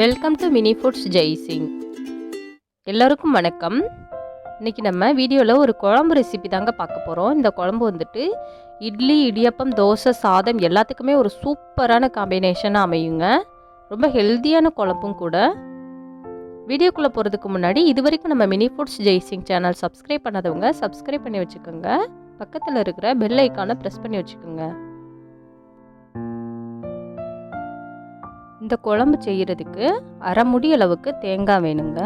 Welcome to Mini Foods Jaisingh. எல்லோருக்கும் வணக்கம். இன்றைக்கி நம்ம வீடியோவில் ஒரு குழம்பு ரெசிபி தாங்க பார்க்க போகிறோம். இந்த குழம்பு வந்துட்டு இட்லி, இடியப்பம், தோசை, சாதம் எல்லாத்துக்குமே ஒரு சூப்பரான காம்பினேஷனாக அமையுங்க. ரொம்ப ஹெல்த்தியான குழம்பும் கூட. வீடியோக்குள்ளே போகிறதுக்கு முன்னாடி இது வரைக்கும் நம்ம Mini Foods Jaisingh channel subscribe பண்ணாதவங்க சப்ஸ்கிரைப் பண்ணி வச்சுக்கோங்க. பக்கத்தில் இருக்கிற பெல் ஐக்கானை ப்ரெஸ் பண்ணி வச்சுக்கோங்க. இந்த குழம்பு செய்கிறதுக்கு அரை முடி அளவுக்கு தேங்காய் வேணுங்க.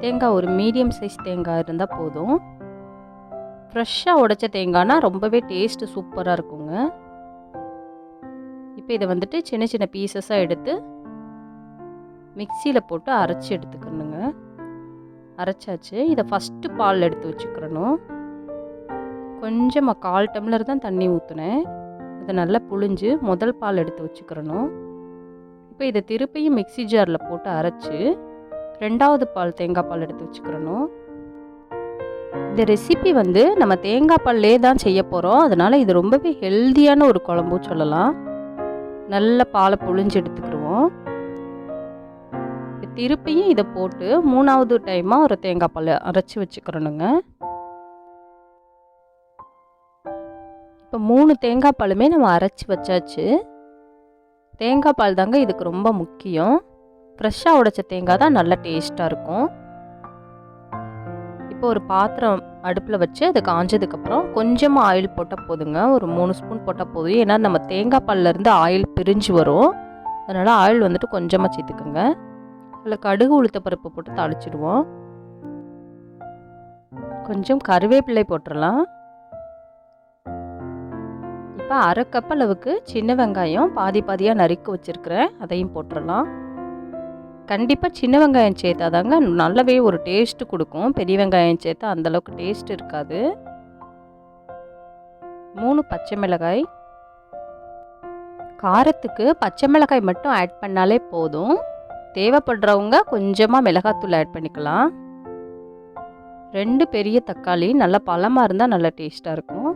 தேங்காய் ஒரு மீடியம் சைஸ் தேங்காய் இருந்தால் போதும். ஃப்ரெஷ்ஷாக உடைச்ச தேங்காய்னா ரொம்பவே டேஸ்ட்டு சூப்பராக இருக்குங்க. இப்போ இதை வந்துட்டு சின்ன சின்ன பீசஸாக எடுத்து மிக்சியில் போட்டு அரைச்சி எடுத்துக்கணுங்க. அரைச்சாச்சு. இதை ஃபஸ்ட்டு பால் எடுத்து வச்சுக்கிறணும். கொஞ்சமாக 1/4 டம்ளர் தான் தண்ணி ஊற்றுனேன். அதை நல்லா புழிஞ்சு முதல் பால் எடுத்து வச்சுக்கிறணும். இப்போ இதை திருப்பியும் மிக்சி ஜாரில் போட்டு அரைச்சி 2வது பால் தேங்காய் பால் எடுத்து வச்சுக்கிறணும். இந்த ரெசிபி நம்ம தேங்காய் பால்லே தான் செய்ய போகிறோம். அதனால் இது ரொம்பவே ஹெல்த்தியான ஒரு குழம்பும் சொல்லலாம். நல்ல பாலை புழிஞ்சு எடுத்துக்கிடுவோம். திருப்பியும் இதை போட்டு 3வது டைமாக ஒரு தேங்காய் பால் அரைச்சி வச்சுக்கிறணுங்க. இப்போ 3 தேங்காய் பாலுமே நம்ம அரைச்சி வச்சாச்சு. தேங்காய் பால் தாங்க இதுக்கு ரொம்ப முக்கியம். ஃப்ரெஷ்ஷாக உடைச்ச தேங்காய் தான் நல்ல டேஸ்ட்டாக இருக்கும். இப்போ ஒரு பாத்திரம் அடுப்பில் வச்சு அது காஞ்சதுக்கப்புறம் கொஞ்சமாக ஆயில் போட்டால் போதுங்க. ஒரு 3 ஸ்பூன் போட்டால் போதும். ஏன்னா நம்ம தேங்காய் பால்லேருந்து ஆயில் பிரிஞ்சு வரும். அதனால் ஆயில் கொஞ்சமாக சேர்த்துக்குங்க. அதில் கடுகு உளுத்த பருப்பு போட்டு தாளிச்சிடுவோம். கொஞ்சம் கருவேப்பிலை போட்டுடலாம். இப்போ 1/2 கப் அளவுக்கு சின்ன வெங்காயம் பாதியாக நறுக்கி வச்சுருக்கிறேன். அதையும் போட்டுடலாம். கண்டிப்பாக சின்ன வெங்காயம் சேர்த்தாதாங்க நல்லாவே ஒரு டேஸ்ட்டு கொடுக்கும். பெரிய வெங்காயம் சேர்த்தா அந்தளவுக்கு டேஸ்ட் இருக்காது. 3 பச்சை மிளகாய். காரத்துக்கு பச்சை மிளகாய் மட்டும் ஆட் பண்ணாலே போதும். தேவைப்படுறவங்க கொஞ்சமாக மிளகாத்தூள் ஆட் பண்ணிக்கலாம். 2 பெரிய தக்காளி, நல்லா பழமாக இருந்தால் நல்லா டேஸ்ட்டாக இருக்கும்.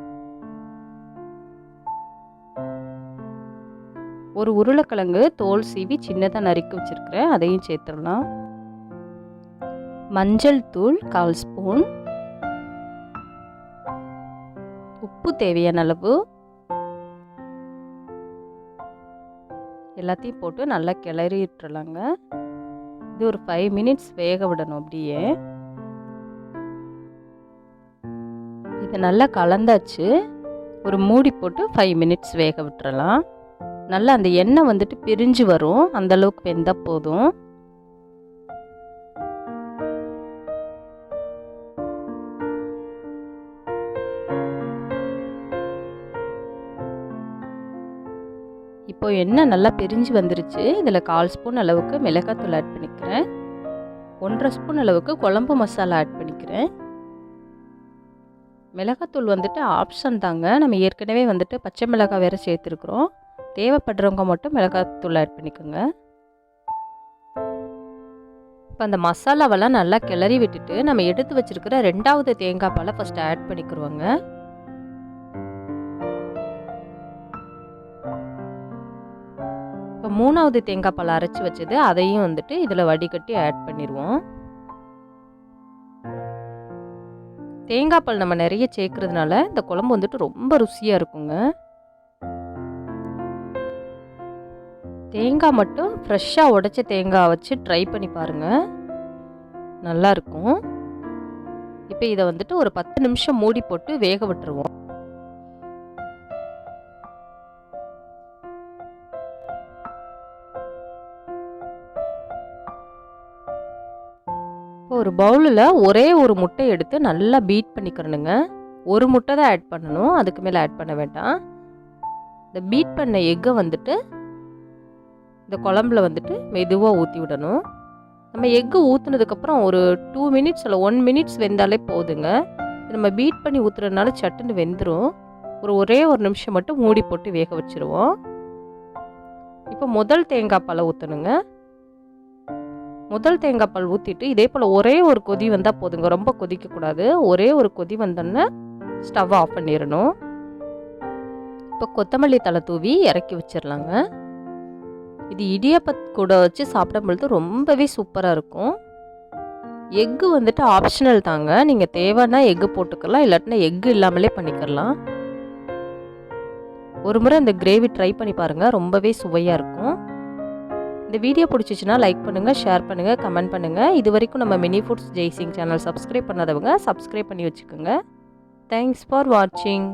ஒரு உருளைக்கிழங்கு தோல் சீவி சின்னதாக நறுக்கி வச்சுருக்கிறேன். அதையும் சேர்த்துடலாம். மஞ்சள் தூள் 1/4 ஸ்பூன். உப்பு தேவையான அளவு. எல்லாத்தையும் போட்டு நல்லா கிளறி விட்டுறலாங்க. இது ஒரு 5 மினிட்ஸ் வேக விடணும். அப்படியே இது நல்லா கலந்தாச்சு. ஒரு மூடி போட்டு 5 மினிட்ஸ் வேக விட்டுறலாம். நல்லா அந்த எண்ணெய் பிரிஞ்சு வரும். அந்த அளவுக்கு வெந்தால் போதும். இப்போ எண்ணெய் நல்லா பிரிஞ்சு வந்துருச்சு. இதில் 1/4 ஸ்பூன் அளவுக்கு மிளகாத்தூள் ஆட் பண்ணிக்கிறேன். 1/2 ஸ்பூன் அளவுக்கு குழம்பு மசாலா ஆட் பண்ணிக்கிறேன். மிளகாத்தூள் ஆப்ஷன் தாங்க. நம்ம ஏற்கனவே பச்சை மிளகாய் வேறு சேர்த்துருக்குறோம். தேவைப்படுறவங்க மட்டும் மிளகாத்தூள் ஆட் பண்ணிக்கோங்க. இப்போ அந்த மசாலாவெல்லாம் நல்லா கிளறி விட்டுட்டு நம்ம எடுத்து வச்சுருக்கிற 2வது தேங்காய் பாலை ஃபஸ்ட்டு ஆட் பண்ணிக்கிறோங்க. இப்போ 3வது தேங்காய் பால் அரைச்சி வச்சது அதையும் இதில் வடிகட்டி ஆட் பண்ணிடுவோம். தேங்காய் பால் நம்ம நிறைய சேர்க்கறதுனால இந்த குழம்பு ரொம்ப ருசியாக இருக்குங்க. தேங்காய் மட்டும் ஃப்ரெஷ்ஷாக உடைச்ச தேங்காய் வச்சு ட்ரை பண்ணி பாருங்கள், நல்லாயிருக்கும். இப்போ இதை ஒரு 10 நிமிஷம் மூடி போட்டு வேக விட்டுருவோம். இப்போ ஒரு பவுலில் ஒரே ஒரு முட்டை எடுத்து நல்லா பீட் பண்ணிக்கிறணுங்க. ஒரு முட்டை தான் ஆட் பண்ணணும், அதுக்கு மேலே ஆட் பண்ண வேண்டாம். இந்த பீட் பண்ண எக்கை இந்த குழம்புல மெதுவாக ஊற்றி விடணும். நம்ம எக்கு ஊற்றுனதுக்கப்புறம் ஒரு 2 மினிட்ஸ் இல்லை 1 மினிட்ஸ் வெந்தாலே போதுங்க. நம்ம பீட் பண்ணி ஊற்றுறதுனால சட்டுன்னு வெந்துடும். ஒரே ஒரு நிமிஷம் மட்டும் மூடி போட்டு வேக வச்சுருவோம். இப்போ முதல் தேங்காய் பாலை ஊற்றணுங்க. முதல் தேங்காய் பால் ஊற்றிட்டு இதே போல் ஒரே ஒரு கொதி வந்தால் போதுங்க. ரொம்ப கொதிக்கக்கூடாது. ஒரே ஒரு கொதி வந்தோன்னே ஸ்டவ் ஆஃப் பண்ணிடணும். இப்போ கொத்தமல்லி தழை தூவி இறக்கி வச்சிடலாங்க. இது இடியாப்பத் கூட வச்சு சாப்பிடும்பொழுது ரொம்பவே சூப்பராக இருக்கும். எக்கு வந்துட்டு ஆப்ஷனல் தாங்க. நீங்கள் தேவைன்னா எக்கு போட்டுக்கலாம், இல்லாட்டினா எக்கு இல்லாமலே பண்ணிக்கலாம். ஒரு முறை இந்த கிரேவி ட்ரை பண்ணி பாருங்கள், ரொம்பவே சுவையாக இருக்கும். இந்த வீடியோ பிடிச்சிச்சின்னா லைக் பண்ணுங்கள், ஷேர் பண்ணுங்கள், கமெண்ட் பண்ணுங்கள். இது வரைக்கும் நம்ம Mini Foods Jaisingh channel subscribe பண்ணாதவங்க சப்ஸ்கிரைப் பண்ணி வச்சுக்கோங்க. தேங்க்ஸ் ஃபார் வாட்சிங்.